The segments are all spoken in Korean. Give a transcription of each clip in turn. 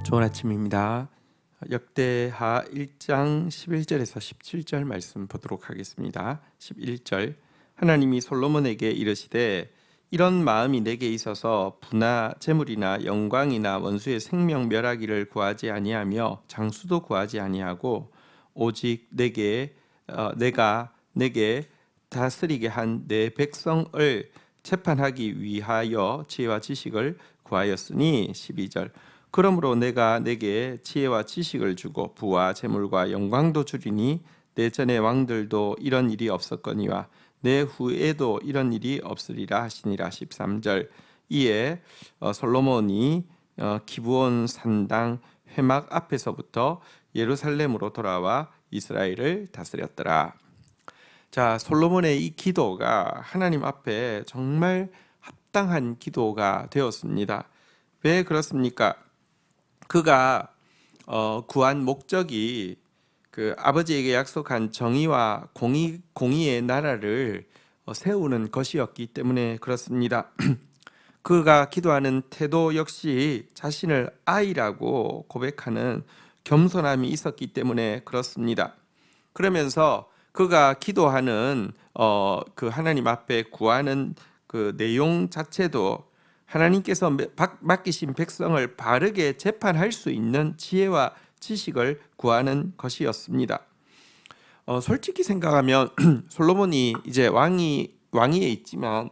좋은 아침입니다. 역대하 1장 11절에서 17절 말씀 보도록 하겠습니다. 11절 하나님이 솔로몬에게 이르시되 이런 마음이 내게 있어서 부나 재물이나 영광이나 원수의 생명 멸하기를 구하지 아니하며 장수도 구하지 아니하고 오직 내가 내게 다스리게 한 내 백성을 재판하기 위하여 지혜와 지식을 구하였으니 12절 그러므로 내가 내게 지혜와 지식을 주고 부와 재물과 영광도 주리니 내 전의 왕들도 이런 일이 없었거니와 내 후에도 이런 일이 없으리라 하시니라. 13절 이에 솔로몬이 기브온 산당 회막 앞에서부터 예루살렘으로 돌아와 이스라엘을 다스렸더라. 자, 솔로몬의 이 기도가 하나님 앞에 정말 합당한 기도가 되었습니다. 왜 그렇습니까? 그가 구한 목적이 그 아버지에게 약속한 정의와 공의의 나라를 세우는 것이었기 때문에 그렇습니다. 그가 기도하는 태도 역시 자신을 아이라고 고백하는 겸손함이 있었기 때문에 그렇습니다. 그러면서 그가 기도하는 그 하나님 앞에 구하는 그 내용 자체도 하나님께서 맡기신 백성을 바르게 재판할 수 있는 지혜와 지식을 구하는 것이었습니다. 솔직히 생각하면 솔로몬이 이제 왕위에 있지만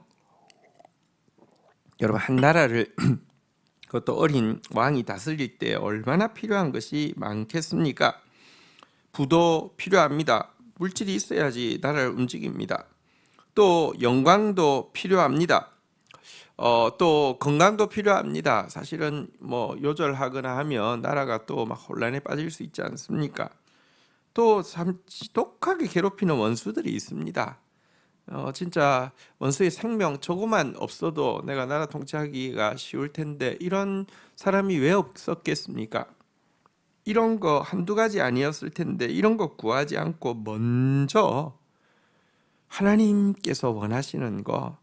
여러분 한 나라를 그것도 어린 왕이 다스릴 때 얼마나 필요한 것이 많겠습니까? 부도 필요합니다. 물질이 있어야지 나라를 움직입니다. 또 영광도 필요합니다. 또 건강도 필요합니다. 사실은 뭐 요절하거나 하면 나라가 또 막 혼란에 빠질 수 있지 않습니까? 또 참 지독하게 괴롭히는 원수들이 있습니다. 진짜 원수의 생명 조금만 없어도 내가 나라 통치하기가 쉬울 텐데 이런 사람이 왜 없었겠습니까? 이런 거 한두 가지 아니었을 텐데 이런 거 구하지 않고 먼저 하나님께서 원하시는 거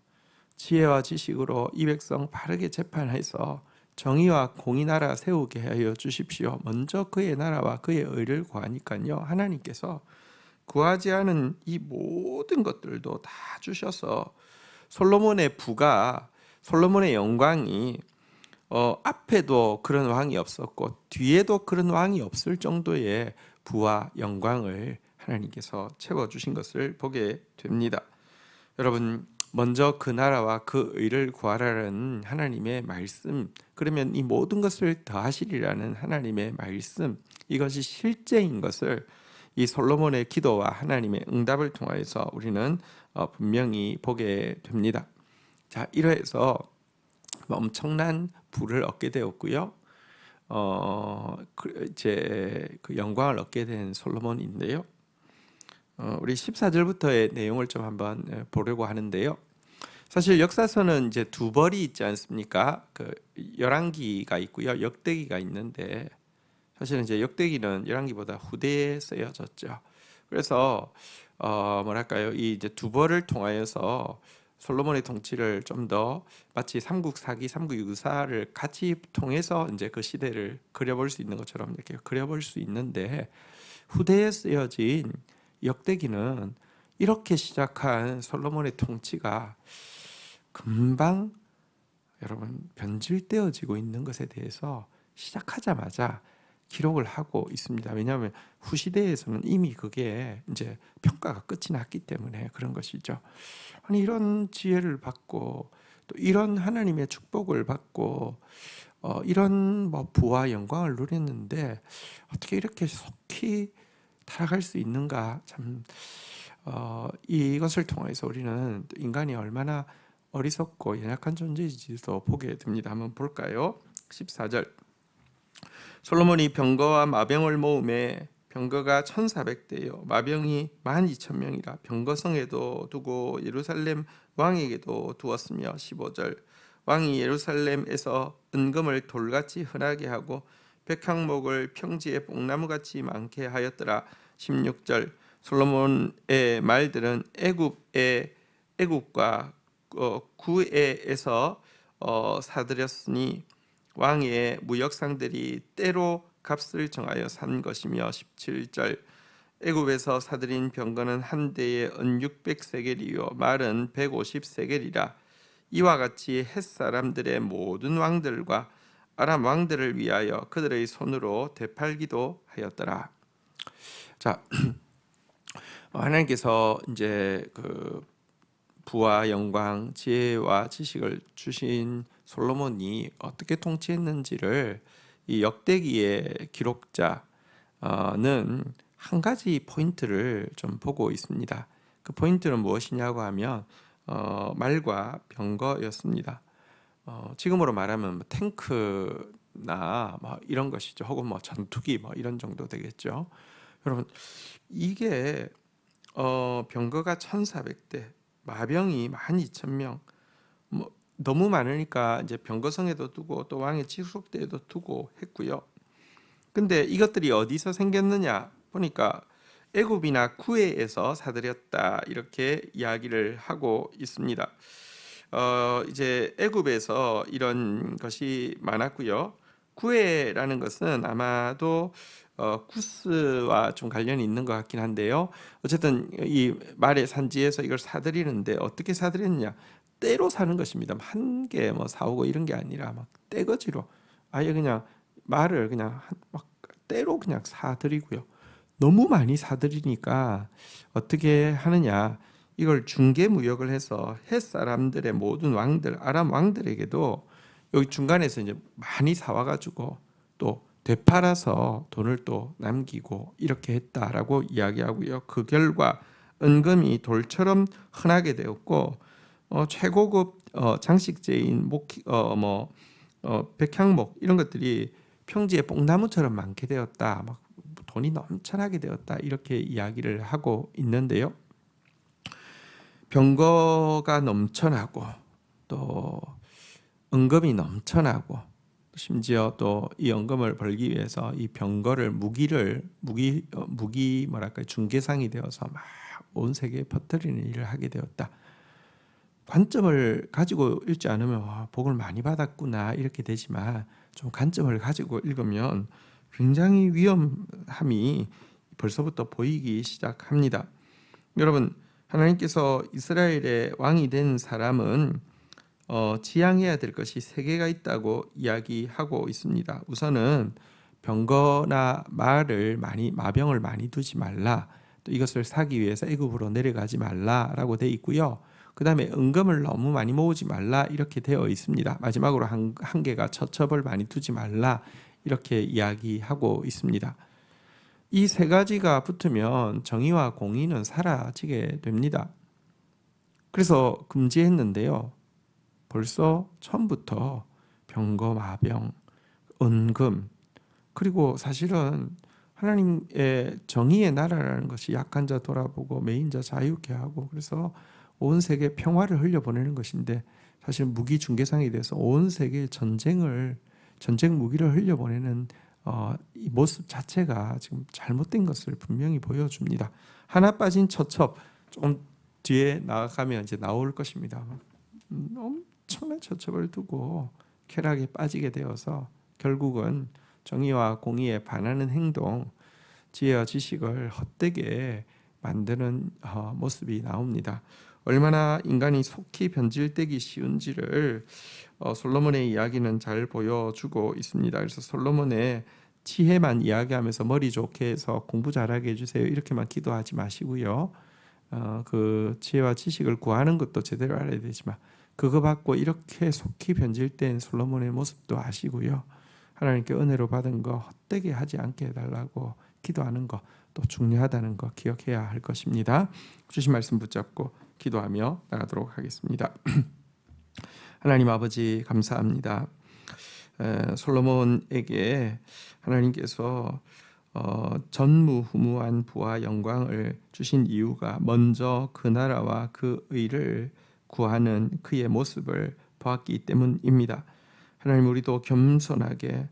지혜와 지식으로 이 백성 바르게 재판해서 정의와 공의 나라 세우게 하여 주십시오. 먼저 그의 나라와 그의 의를 구하니까요. 하나님께서 구하지 않은 이 모든 것들도 다 주셔서 솔로몬의 부가 솔로몬의 영광이 앞에도 그런 왕이 없었고 뒤에도 그런 왕이 없을 정도의 부와 영광을 하나님께서 채워주신 것을 보게 됩니다. 여러분 먼저 그 나라와 그 의를 구하라는 하나님의 말씀, 그러면 이 모든 것을 더하시리라는 하나님의 말씀, 이것이 실제인 것을 이 솔로몬의 기도와 하나님의 응답을 통하여서 우리는 분명히 보게 됩니다. 자, 이러해서 엄청난 부를 얻게 되었고요. 이제 그 영광을 얻게 된 솔로몬인데요. 우리 14절부터의 내용을 좀 한번 보려고 하는데요. 사실 역사서는 이제 두 벌이 있지 않습니까? 그 열왕기가 있고요, 역대기가 있는데 사실은 이제 역대기는 열왕기보다 후대에 쓰여졌죠. 그래서 뭐랄까요, 이 이제 두 벌을 통하여서 솔로몬의 통치를 좀 더 마치 삼국사기, 삼국유사를 같이 통해서 이제 그 시대를 그려볼 수 있는 것처럼 이렇게 그려볼 수 있는데 후대에 쓰여진 역대기는 이렇게 시작한 솔로몬의 통치가 금방 여러분 변질되어지고 있는 것에 대해서 시작하자마자 기록을 하고 있습니다. 왜냐하면 후시대에서는 이미 그게 이제 평가가 끝이 났기 때문에 그런 것이죠. 아니 이런 지혜를 받고 또 이런 하나님의 축복을 받고 이런 뭐 부와 영광을 누렸는데 어떻게 이렇게 속히 타락할 수 있는가? 참 이것을 통해서 우리는 인간이 얼마나 어리석고 연약한 존재인지도 보게 됩니다. 한번 볼까요? 14절 솔로몬이 병거와 마병을 모음에 병거가 1,400대요 마병이 12,000명이라 병거성에도 두고 예루살렘 왕에게도 두었으며 15절 왕이 예루살렘에서 은금을 돌같이 흔하게 하고 백향목을 평지에 뽕나무같이 많게 하였더라. 16절 솔로몬의 말들은 애굽과 구에에서 사들였으니 왕의 무역상들이 때로 값을 정하여 산 것이며 17절 애굽에서 사들인 병거는 한 대에 은 600세겔이요 말은 150세겔이라 이와 같이 햇사람들의 모든 왕들과 아람 왕들을 위하여 그들의 손으로 되팔기도 하였더라. 자, 하나님께서 이제 그 부와 영광, 지혜와 지식을 주신 솔로몬이 어떻게 통치했는지를 이 역대기의 기록자는 한 가지 포인트를 좀 보고 있습니다. 그 포인트는 무엇이냐고 하면 말과 병거였습니다. 지금으로 말하면 뭐 탱크나 뭐 이런 것이죠. 혹은 뭐 전투기 뭐 이런 정도 되겠죠. 여러분 이게 병거가 1,400대, 마병이 12,000명, 뭐 너무 많으니까 이제 병거성에도 두고 또 왕의 지속대에도 두고 했고요. 근데 이것들이 어디서 생겼느냐 보니까 애굽이나 구해에서 사들였다 이렇게 이야기를 하고 있습니다. 이제 애굽에서 이런 것이 많았고요. 구해라는 것은 아마도 구스와 좀 관련이 있는 것 같긴 한데요. 어쨌든 이 말의 산지에서 이걸 사들이는데 어떻게 사들였냐? 떼로 사는 것입니다. 한 개 뭐 사오고 이런 게 아니라 막 떼거지로 아예 그냥 말을 그냥 막 떼로 그냥 사들이고요. 너무 많이 사들이니까 어떻게 하느냐? 이걸 중개 무역을 해서 헷 사람들의 모든 왕들, 아람 왕들에게도 여기 중간에서 이제 많이 사와가지고 또 되팔아서 돈을 또 남기고 이렇게 했다라고 이야기하고요. 그 결과 은금이 돌처럼 흔하게 되었고 최고급 장식재인 백향목 이런 것들이 평지에 뽕나무처럼 많게 되었다. 막 돈이 넘쳐나게 되었다. 이렇게 이야기를 하고 있는데요. 병거가 넘쳐나고 또 은금이 넘쳐나고 심지어 또 이 연금을 벌기 위해서 이 병거를 무기 뭐랄까 중개상이 되어서 막 온 세계에 퍼뜨리는 일을 하게 되었다. 관점을 가지고 읽지 않으면 와, 복을 많이 받았구나 이렇게 되지만 좀 관점을 가지고 읽으면 굉장히 위험함이 벌써부터 보이기 시작합니다. 여러분 하나님께서 이스라엘의 왕이 된 사람은 지향해야 될 것이 세 개가 있다고 이야기하고 있습니다. 우선은 병거나 마병을 많이 두지 말라. 또 이것을 사기 위해서 애굽으로 내려가지 말라라고 되어 있고요. 그 다음에 은금을 너무 많이 모으지 말라 이렇게 되어 있습니다. 마지막으로 한 개가 처첩을 많이 두지 말라 이렇게 이야기하고 있습니다. 이 세 가지가 붙으면 정의와 공의는 사라지게 됩니다. 그래서 금지했는데요. 벌써 처음부터 병거, 마병, 은금 그리고 사실은 하나님의 정의의 나라라는 것이 약한 자 돌아보고 매인 자 자유케 하고 그래서 온 세계에 평화를 흘려보내는 것인데 사실 무기 중개상에 대해서 온 세계에 전쟁 무기를 흘려보내는 이 모습 자체가 지금 잘못된 것을 분명히 보여줍니다. 하나 빠진 처첩 조금 뒤에 나아가면 이제 나올 것입니다. 엄청난 처첩을 두고 쾌락에 빠지게 되어서 결국은 정의와 공의에 반하는 행동, 지혜와 지식을 헛되게 만드는 모습이 나옵니다. 얼마나 인간이 속히 변질되기 쉬운지를 솔로몬의 이야기는 잘 보여주고 있습니다. 그래서 솔로몬의 지혜만 이야기하면서 머리 좋게 해서 공부 잘하게 해주세요 이렇게만 기도하지 마시고요. 그 지혜와 지식을 구하는 것도 제대로 알아야 되지만 그거 받고 이렇게 속히 변질된 솔로몬의 모습도 아시고요. 하나님께 은혜로 받은 거 헛되게 하지 않게 해달라고 기도하는 거 또 중요하다는 거 기억해야 할 것입니다. 주신 말씀 붙잡고 기도하며 나가도록 하겠습니다. 하나님 아버지 감사합니다. 솔로몬에게 하나님께서 전무후무한 부와 영광을 주신 이유가 먼저 그 나라와 그 의를 구하는 그의 모습을 보았기 때문입니다. 하나님 우리도 겸손하게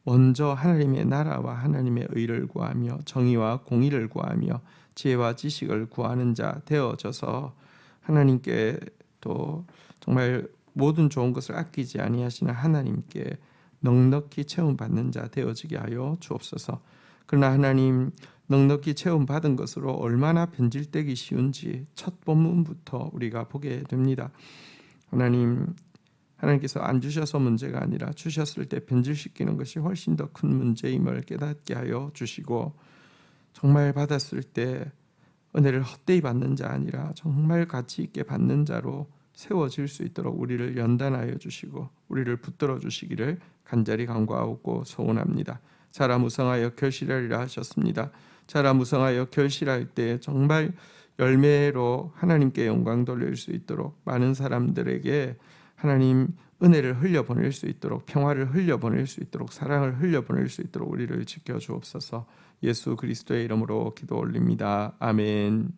먼저 하나님의 나라와 하나님의 의를 구하며 정의와 공의를 구하며 지혜와 지식을 구하는 자 되어져서 하나님께 또 정말 모든 좋은 것을 아끼지 아니하시는 하나님께 넉넉히 체험받는 자 되어지게 하여 주옵소서. 그러나 하나님, 넉넉히 체험받은 것으로 얼마나 변질되기 쉬운지 첫 본문부터 우리가 보게 됩니다. 하나님께서 안 주셔서 문제가 아니라 주셨을 때 변질시키는 것이 훨씬 더 큰 문제임을 깨닫게 하여 주시고, 정말 받았을 때 은혜를 헛되이 받는 자 아니라 정말 가치 있게 받는 자로 세워질 수 있도록 우리를 연단하여 주시고 우리를 붙들어 주시기를 간절히 간구하고 소원합니다. 자라 무성하여 결실하리라 하셨습니다. 자라 무성하여 결실할 때 정말 열매로 하나님께 영광 돌릴 수 있도록, 많은 사람들에게 하나님 은혜를 흘려보낼 수 있도록, 평화를 흘려보낼 수 있도록, 사랑을 흘려보낼 수 있도록 우리를 지켜주옵소서. 예수 그리스도의 이름으로 기도 올립니다. 아멘.